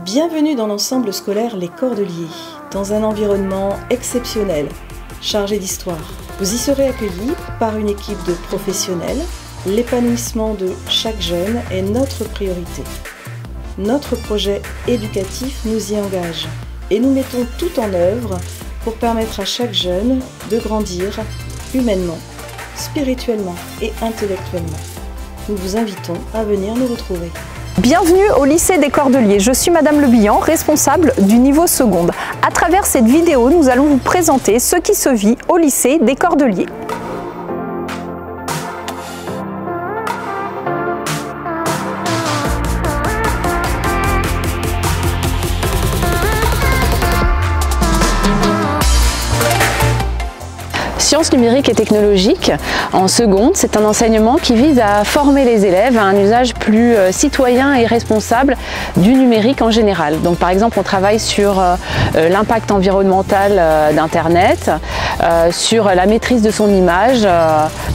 Bienvenue dans l'ensemble scolaire Les Cordeliers, dans un environnement exceptionnel, chargé d'histoire. Vous y serez accueillis par une équipe de professionnels. L'épanouissement de chaque jeune est notre priorité. Notre projet éducatif nous y engage et nous mettons tout en œuvre pour permettre à chaque jeune de grandir humainement, spirituellement et intellectuellement. Nous vous invitons à venir nous retrouver. Bienvenue au lycée des Cordeliers, je suis Madame Le Bihan, responsable du niveau seconde. À travers cette vidéo, nous allons vous présenter ce qui se vit au lycée des Cordeliers. Sciences numériques et technologiques en seconde, c'est un enseignement qui vise à former les élèves à un usage plus citoyen et responsable du numérique en général. Donc par exemple, on travaille sur l'impact environnemental d'Internet, sur la maîtrise de son image,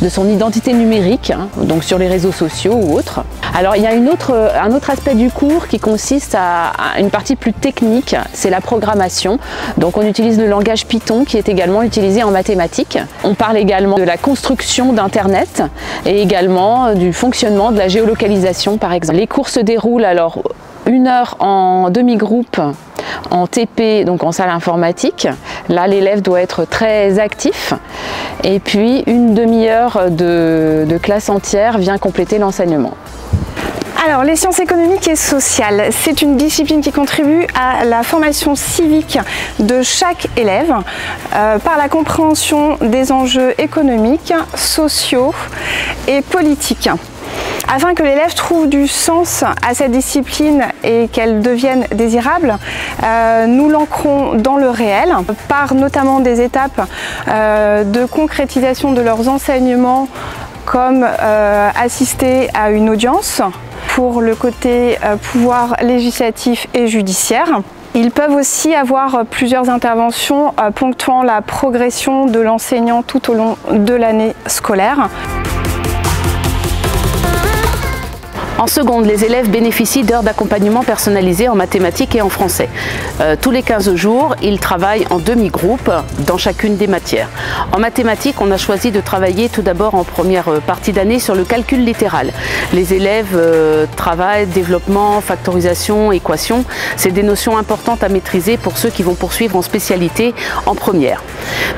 de son identité numérique, donc sur les réseaux sociaux ou autres. Alors il y a un autre aspect du cours qui consiste à une partie plus technique, c'est la programmation. Donc on utilise le langage Python qui est également utilisé en mathématiques. On parle également de la construction d'Internet et également du fonctionnement de la géolocalisation par exemple. Les cours se déroulent alors 1 heure en demi-groupe en TP, donc en salle informatique. Là, l'élève doit être très actif. Et puis, une demi-heure de classe entière vient compléter l'enseignement. Alors, les sciences économiques et sociales, c'est une discipline qui contribue à la formation civique de chaque élève par la compréhension des enjeux économiques, sociaux et politiques. Afin que l'élève trouve du sens à cette discipline et qu'elle devienne désirable, nous l'ancrons dans le réel par notamment des étapes de concrétisation de leurs enseignements comme assister à une audience pour le côté pouvoir législatif et judiciaire. Ils peuvent aussi avoir plusieurs interventions ponctuant la progression de l'enseignant tout au long de l'année scolaire. En seconde, les élèves bénéficient d'heures d'accompagnement personnalisées en mathématiques et en français. Tous les 15 jours, ils travaillent en demi-groupe dans chacune des matières. En mathématiques, on a choisi de travailler tout d'abord en première partie d'année sur le calcul littéral. Les élèves travaillent développement, factorisation, équation. C'est des notions importantes à maîtriser pour ceux qui vont poursuivre en spécialité en première.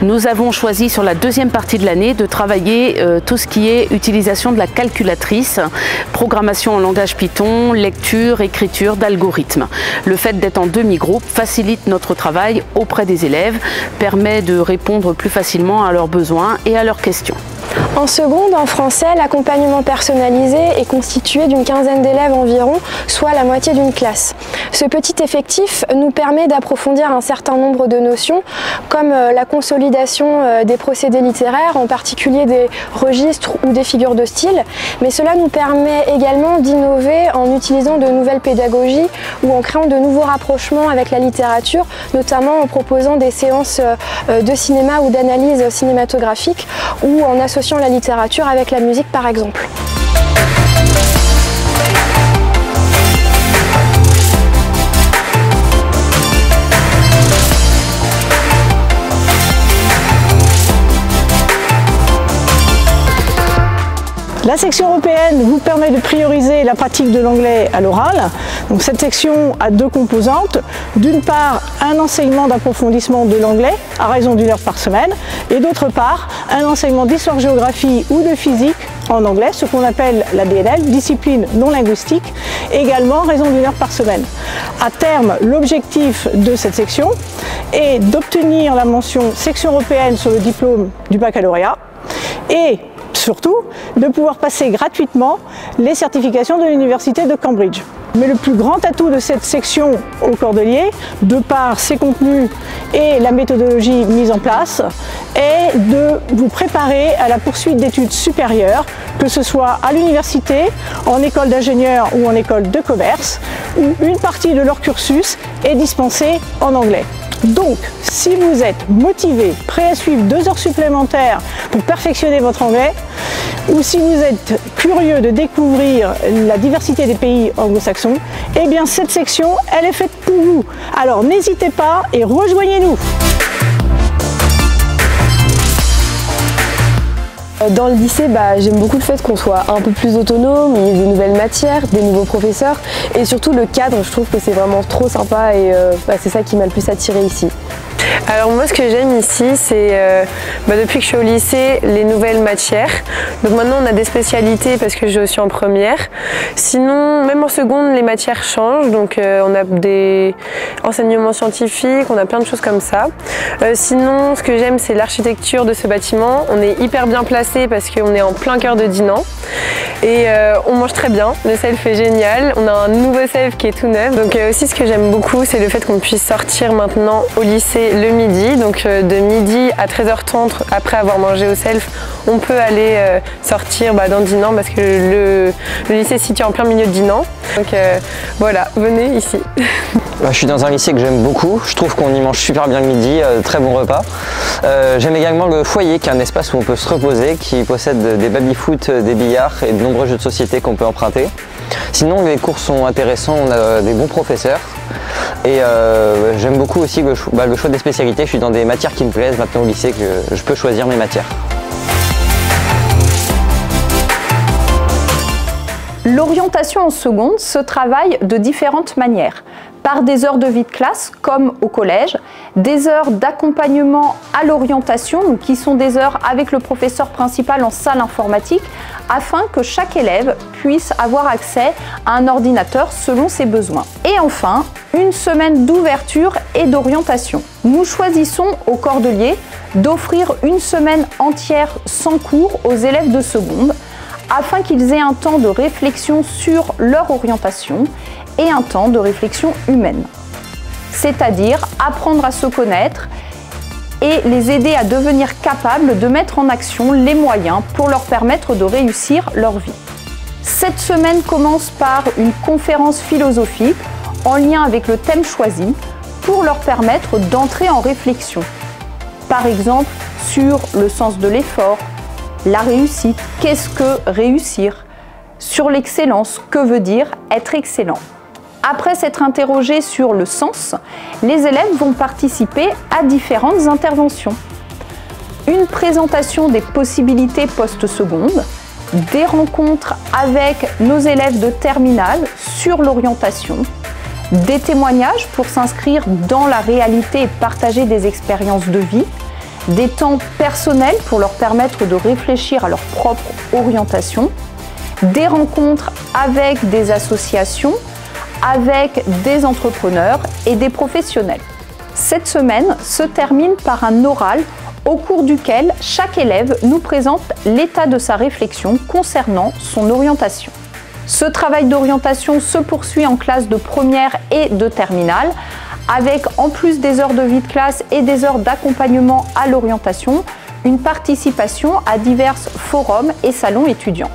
Nous avons choisi sur la deuxième partie de l'année de travailler tout ce qui est utilisation de la calculatrice, programmation en langage Python, lecture, écriture d'algorithmes. Le fait d'être en demi-groupe facilite notre travail auprès des élèves, permet de répondre plus facilement à leurs besoins et à leurs questions. En seconde, en français, l'accompagnement personnalisé est constitué d'une quinzaine d'élèves environ, soit la moitié d'une classe. Ce petit effectif nous permet d'approfondir un certain nombre de notions, comme la consolidation des procédés littéraires, en particulier des registres ou des figures de style, mais cela nous permet également d'innover en utilisant de nouvelles pédagogies ou en créant de nouveaux rapprochements avec la littérature, notamment en proposant des séances de cinéma ou d'analyse cinématographique ou en associant la littérature avec la musique par exemple. La section européenne vous permet de prioriser la pratique de l'anglais à l'oral. Donc cette section a deux composantes. D'une part, un enseignement d'approfondissement de l'anglais à raison d'1 heure par semaine et d'autre part, un enseignement d'histoire-géographie ou de physique en anglais, ce qu'on appelle la DNL, discipline non linguistique, également à raison d'1 heure par semaine. À terme, l'objectif de cette section est d'obtenir la mention section européenne sur le diplôme du baccalauréat et surtout de pouvoir passer gratuitement les certifications de l'université de Cambridge. Mais le plus grand atout de cette section au Cordeliers, de par ses contenus et la méthodologie mise en place, est de vous préparer à la poursuite d'études supérieures, que ce soit à l'université, en école d'ingénieur ou en école de commerce, où une partie de leur cursus est dispensée en anglais. Donc, si vous êtes motivé, prêt à suivre 2 heures supplémentaires pour perfectionner votre anglais, ou si vous êtes curieux de découvrir la diversité des pays anglo-saxons, eh bien cette section, elle est faite pour vous. Alors n'hésitez pas et rejoignez-nous. Dans le lycée, j'aime beaucoup le fait qu'on soit un peu plus autonome, il y ait des nouvelles matières, des nouveaux professeurs et surtout le cadre, je trouve que c'est vraiment trop sympa et c'est ça qui m'a le plus attiré ici. Alors moi ce que j'aime ici c'est depuis que je suis au lycée les nouvelles matières. Donc maintenant on a des spécialités parce que je suis en première. Sinon même en seconde les matières changent, donc on a des enseignements scientifiques, on a plein de choses comme ça. Sinon ce que j'aime c'est l'architecture de ce bâtiment. On est hyper bien placé parce qu'on est en plein cœur de Dinan et on mange très bien. Le self est génial, on a un nouveau self qui est tout neuf. Donc aussi ce que j'aime beaucoup c'est le fait qu'on puisse sortir maintenant au lycée le midi, donc de midi à 13h30 après avoir mangé au self, on peut aller sortir dans Dinan parce que le lycée est situé en plein milieu de Dinan. Donc voilà, venez ici. Je suis dans un lycée que j'aime beaucoup, je trouve qu'on y mange super bien le midi, très bon repas. J'aime également le foyer qui est un espace où on peut se reposer, qui possède des baby-foot, des billards et de nombreux jeux de société qu'on peut emprunter. Sinon les cours sont intéressants, on a des bons professeurs et j'aime beaucoup aussi le choix des spécialités. Je suis dans des matières qui me plaisent maintenant au lycée, que je peux choisir mes matières. L'orientation en seconde se travaille de différentes manières. Par des heures de vie de classe, comme au collège, des heures d'accompagnement à l'orientation, qui sont des heures avec le professeur principal en salle informatique, afin que chaque élève puisse avoir accès à un ordinateur selon ses besoins. Et enfin, une semaine d'ouverture et d'orientation. Nous choisissons au Cordelier d'offrir une semaine entière sans cours aux élèves de seconde, afin qu'ils aient un temps de réflexion sur leur orientation et un temps de réflexion humaine. C'est-à-dire apprendre à se connaître et les aider à devenir capables de mettre en action les moyens pour leur permettre de réussir leur vie. Cette semaine commence par une conférence philosophique en lien avec le thème choisi pour leur permettre d'entrer en réflexion. Par exemple, sur le sens de l'effort, la réussite, qu'est-ce que réussir? Sur l'excellence, que veut dire être excellent? Après s'être interrogés sur le sens, les élèves vont participer à différentes interventions. Une présentation des possibilités post-seconde, des rencontres avec nos élèves de terminale sur l'orientation, des témoignages pour s'inscrire dans la réalité et partager des expériences de vie, des temps personnels pour leur permettre de réfléchir à leur propre orientation, des rencontres avec des associations, avec des entrepreneurs et des professionnels. Cette semaine se termine par un oral au cours duquel chaque élève nous présente l'état de sa réflexion concernant son orientation. Ce travail d'orientation se poursuit en classe de première et de terminale, avec en plus des heures de vie de classe et des heures d'accompagnement à l'orientation, une participation à divers forums et salons étudiants.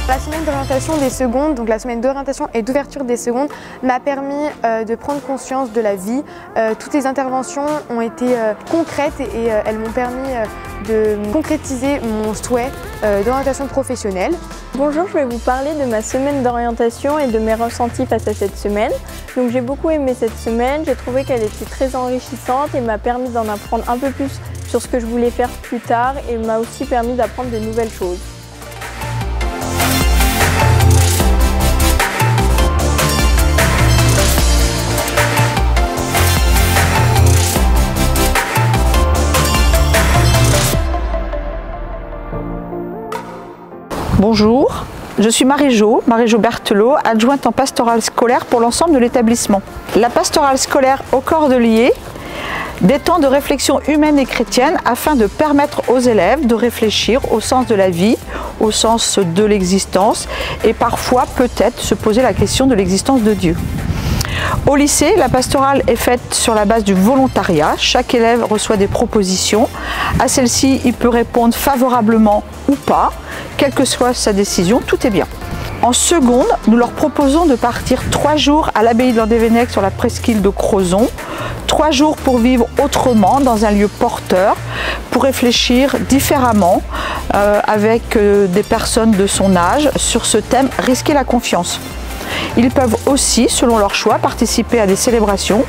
La semaine d'orientation des secondes, donc la semaine d'orientation et d'ouverture des secondes, m'a permis de prendre conscience de la vie. Toutes les interventions ont été concrètes et elles m'ont permis de concrétiser mon souhait d'orientation professionnelle. Bonjour, je vais vous parler de ma semaine d'orientation et de mes ressentis face à cette semaine. Donc j'ai beaucoup aimé cette semaine, j'ai trouvé qu'elle était très enrichissante et m'a permis d'en apprendre un peu plus sur ce que je voulais faire plus tard et m'a aussi permis d'apprendre de nouvelles choses. Bonjour, je suis Marie-Jo Berthelot, adjointe en pastorale scolaire pour l'ensemble de l'établissement. La pastorale scolaire au Cordelier, des temps de réflexion humaine et chrétienne afin de permettre aux élèves de réfléchir au sens de la vie, au sens de l'existence et parfois peut-être se poser la question de l'existence de Dieu. Au lycée, la pastorale est faite sur la base du volontariat. Chaque élève reçoit des propositions. À celle-ci, il peut répondre favorablement ou pas. Quelle que soit sa décision, tout est bien. En seconde, nous leur proposons de partir 3 jours à l'abbaye de Landévennec sur la presqu'île de Crozon, 3 jours pour vivre autrement dans un lieu porteur, pour réfléchir différemment avec des personnes de son âge sur ce thème « Risquer la confiance ». Ils peuvent aussi, selon leur choix, participer à des célébrations.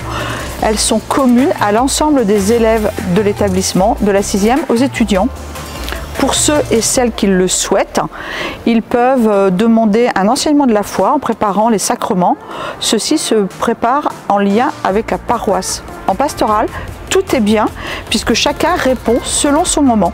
Elles sont communes à l'ensemble des élèves de l'établissement, de la 6e aux étudiants. Pour ceux et celles qui le souhaitent, ils peuvent demander un enseignement de la foi en préparant les sacrements. Ceux-ci se préparent en lien avec la paroisse. En pastoral, tout est bien puisque chacun répond selon son moment.